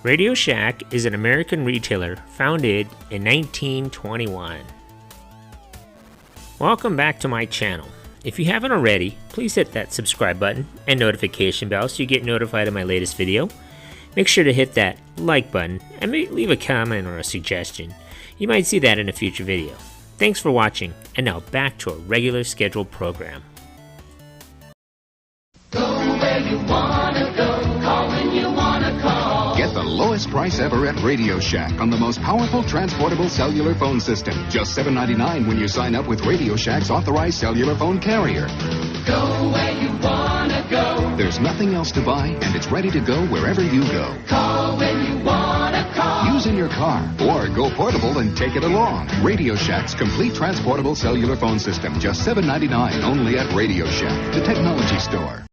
RadioShack is an American retailer founded in 1921. Welcome back to my channel. If you haven't already, please hit that subscribe button and notification bell so you get notified of my latest video. Make sure to hit that like button and leave a comment or a suggestion. You might see that in a future video. Thanks for watching, and now back to a regular scheduled program. Go where you wanna go, call when you wanna call. Get the lowest price ever at RadioShack on the most powerful transportable cellular phone system. Just $7.99 when you sign up with RadioShack's authorized cellular phone carrier. Go where you wanna go. There's nothing else to buy, and it's ready to go wherever you go. Call when you wanna call. Use in your car, or go portable and take it along. RadioShack's complete transportable cellular phone system. Just $7.99 only at RadioShack, the technology store.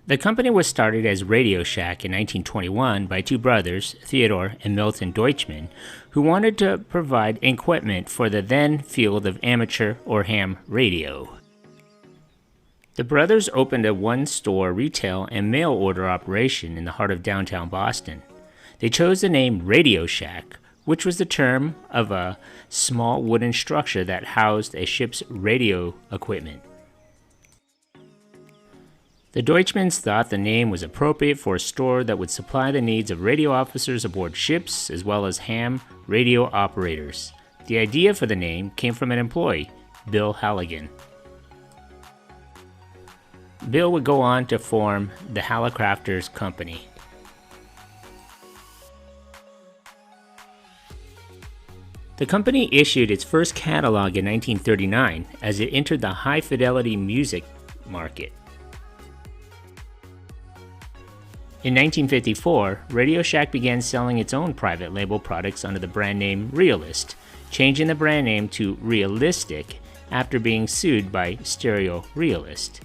The company was started as RadioShack in 1921 by two brothers, Theodore and Milton Deutschman, who wanted to provide equipment for the then field of amateur or ham radio. The brothers opened a one-store retail and mail order operation in the heart of downtown Boston. They chose the name RadioShack, which was the term of a small wooden structure that housed a ship's radio equipment. The Deutschmans thought the name was appropriate for a store that would supply the needs of radio officers aboard ships as well as ham radio operators. The idea for the name came from an employee, Bill Halligan. Bill would go on to form the Hallicrafters Company. The company issued its first catalog in 1939 as it entered the high-fidelity music market. In 1954, RadioShack began selling its own private label products under the brand name Realist, changing the brand name to Realistic after being sued by Stereo Realist.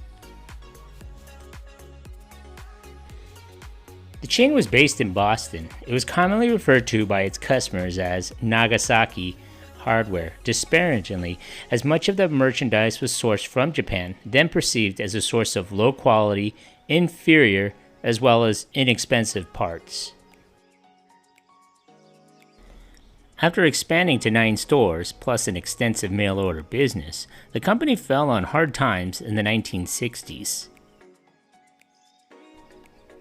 The chain was based in Boston. It was commonly referred to by its customers as Nagasaki Hardware, disparagingly, as much of the merchandise was sourced from Japan, then perceived as a source of low quality, inferior, as well as inexpensive parts. After expanding to 9 stores, plus an extensive mail order business, the company fell on hard times in the 1960s.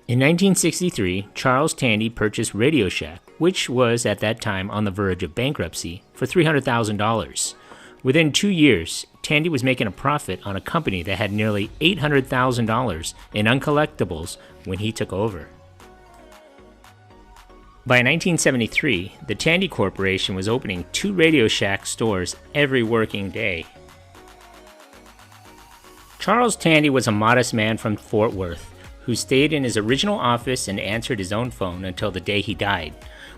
In 1963, Charles Tandy purchased RadioShack, which was at that time on the verge of bankruptcy, for $300,000. Within 2 years, Tandy was making a profit on a company that had nearly $800,000 in uncollectibles when he took over. By 1973, the Tandy Corporation was opening 2 RadioShack stores every working day. Charles Tandy was a modest man from Fort Worth who stayed in his original office and answered his own phone until the day he died.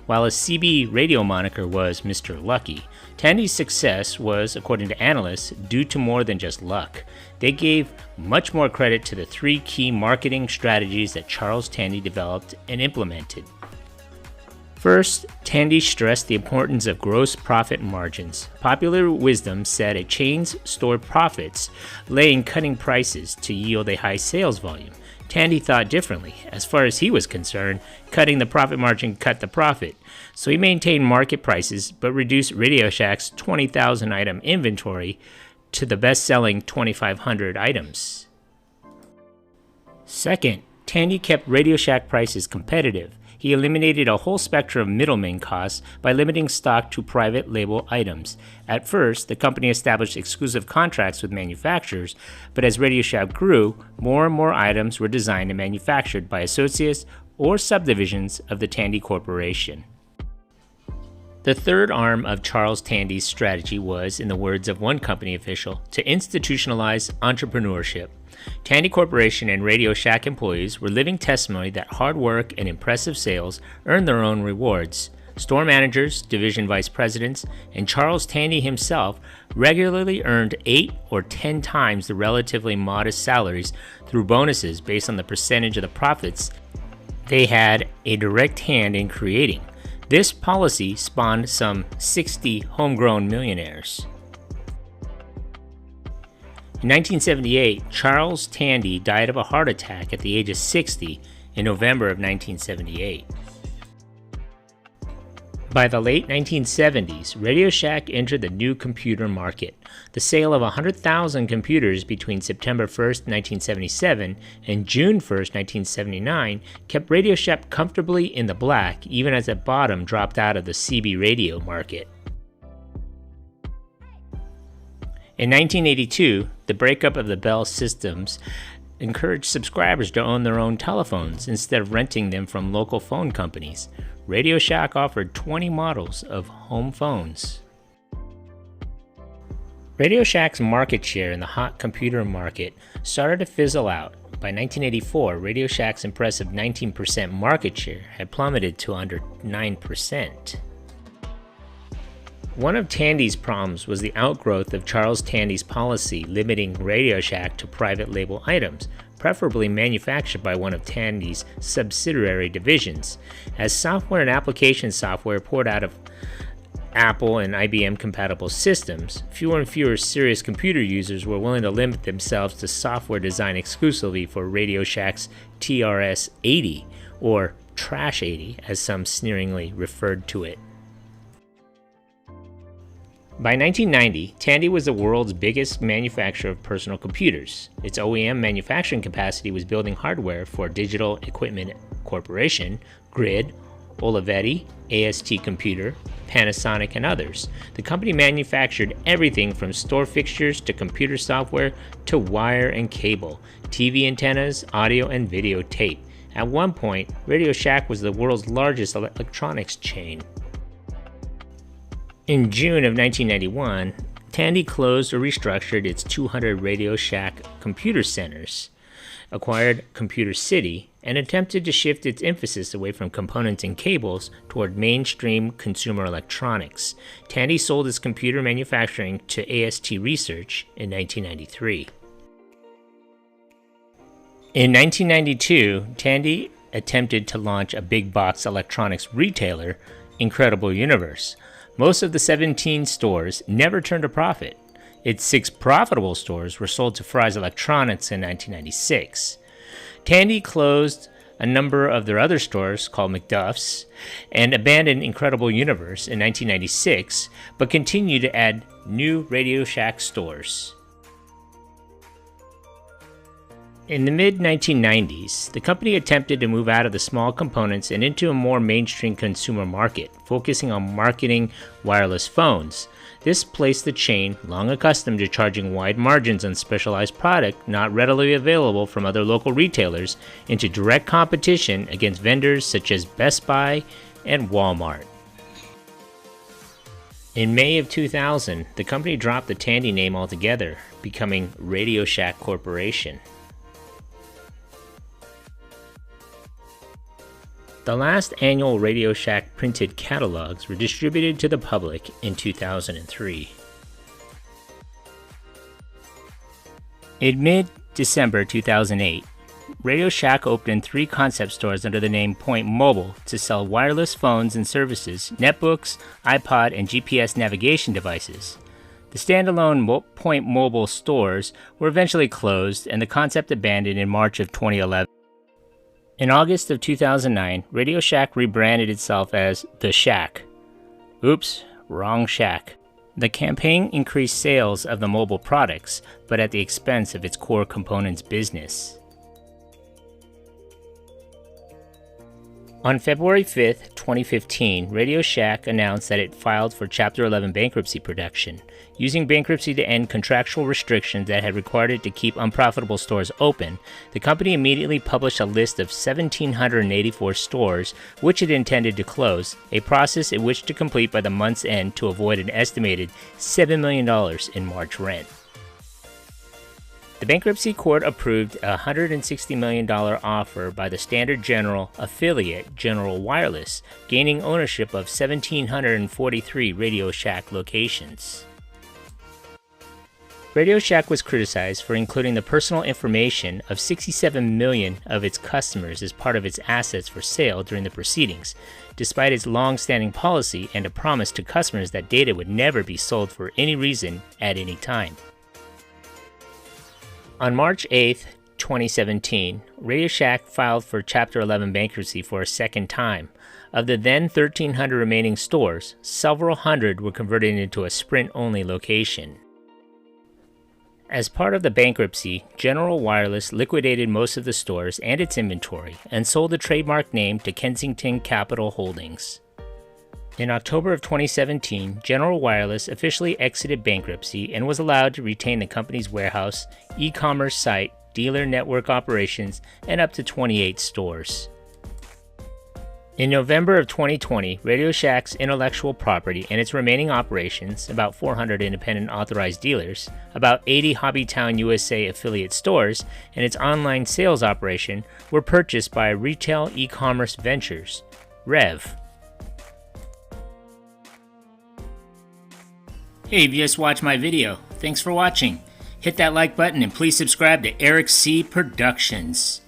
While his CB radio moniker was Mr. Lucky, Tandy's success was, according to analysts, due to more than just luck. They gave much more credit to the 3 key marketing strategies that Charles Tandy developed and implemented. First, Tandy stressed the importance of gross profit margins. Popular wisdom said a chain's store profits lay in cutting prices to yield a high sales volume. Tandy thought differently. As far as he was concerned, cutting the profit margin cut the profit. So he maintained market prices, but reduced RadioShack's 20,000 item inventory to the best-selling 2,500 items. Second, Tandy kept RadioShack prices competitive. He eliminated a whole spectrum of middleman costs by limiting stock to private label items. At first, the company established exclusive contracts with manufacturers, but as RadioShack grew, more and more items were designed and manufactured by associates or subdivisions of the Tandy Corporation. The third arm of Charles Tandy's strategy was, in the words of one company official, to institutionalize entrepreneurship. Tandy Corporation and RadioShack employees were living testimony that hard work and impressive sales earned their own rewards. Store managers, division vice presidents, and Charles Tandy himself regularly earned 8 or 10 times the relatively modest salaries through bonuses based on the percentage of the profits they had a direct hand in creating. This policy spawned some 60 homegrown millionaires. In 1978, Charles Tandy died of a heart attack at the age of 60 in November of 1978. By the late 1970s, RadioShack entered the new computer market. The sale of 100,000 computers between September 1st, 1977 and June 1st, 1979 kept RadioShack comfortably in the black even as it bottom dropped out of the CB radio market. In 1982, the breakup of the Bell systems encouraged subscribers to own their own telephones instead of renting them from local phone companies. RadioShack offered 20 models of home phones. RadioShack's market share in the hot computer market started to fizzle out. By 1984, RadioShack's impressive 19% market share had plummeted to under 9%. One of Tandy's problems was the outgrowth of Charles Tandy's policy limiting RadioShack to private label items, preferably manufactured by one of Tandy's subsidiary divisions. As software and application software poured out of Apple and IBM compatible systems, fewer and fewer serious computer users were willing to limit themselves to software designed exclusively for RadioShack's TRS-80, or Trash 80, as some sneeringly referred to it. By 1990, Tandy was the world's biggest manufacturer of personal computers. Its OEM manufacturing capacity was building hardware for Digital Equipment Corporation, Grid, Olivetti, AST Computer, Panasonic, and others. The company manufactured everything from store fixtures to computer software to wire and cable, TV antennas, audio and video tape. At one point, RadioShack was the world's largest electronics chain. In June of 1991, Tandy closed or restructured its 200 RadioShack computer centers, acquired Computer City, and attempted to shift its emphasis away from components and cables toward mainstream consumer electronics. Tandy sold its computer manufacturing to AST Research in 1993. In 1992, Tandy attempted to launch a big box electronics retailer, Incredible Universe. Most of the 17 stores never turned a profit. Its 6 profitable stores were sold to Fry's Electronics in 1996. Tandy closed a number of their other stores, called McDuff's, and abandoned Incredible Universe in 1996, but continued to add new RadioShack stores. In the mid-1990s, the company attempted to move out of the small components and into a more mainstream consumer market, focusing on marketing wireless phones. This placed the chain, long accustomed to charging wide margins on specialized product not readily available from other local retailers, into direct competition against vendors such as Best Buy and Walmart. In May of 2000, the company dropped the Tandy name altogether, becoming RadioShack Corporation. The last annual RadioShack printed catalogs were distributed to the public in 2003. In mid-December 2008, RadioShack opened 3 concept stores under the name Point Mobile to sell wireless phones and services, netbooks, iPod, and GPS navigation devices. The standalone Point Mobile stores were eventually closed and the concept abandoned in March of 2011. In August of 2009, RadioShack rebranded itself as The Shack. Oops, wrong shack. The campaign increased sales of the mobile products, but at the expense of its core components business. On February 5, 2015, RadioShack announced that it filed for Chapter 11 bankruptcy protection, using bankruptcy to end contractual restrictions that had required it to keep unprofitable stores open. The company immediately published a list of 1,784 stores which it intended to close, a process it wished to complete by the month's end to avoid an estimated $7 million in March rent. The bankruptcy court approved a $160 million offer by the Standard General affiliate General Wireless, gaining ownership of 1,743 RadioShack locations. RadioShack was criticized for including the personal information of 67 million of its customers as part of its assets for sale during the proceedings, despite its long-standing policy and a promise to customers that data would never be sold for any reason at any time. On March 8, 2017, RadioShack filed for Chapter 11 bankruptcy for a second time. Of the then 1,300 remaining stores, several hundred were converted into a Sprint-only location. As part of the bankruptcy, General Wireless liquidated most of the stores and its inventory and sold the trademark name to Kensington Capital Holdings. In October of 2017, General Wireless officially exited bankruptcy and was allowed to retain the company's warehouse, e-commerce site, dealer network operations, and up to 28 stores. In November of 2020, RadioShack's intellectual property and its remaining operations, about 400 independent authorized dealers, about 80 Hobbytown USA affiliate stores, and its online sales operation were purchased by Retail Ecommerce Ventures, REV. Hey, you just watched my video. Thanks for watching. Hit that like button and please subscribe to Eric C. Productions.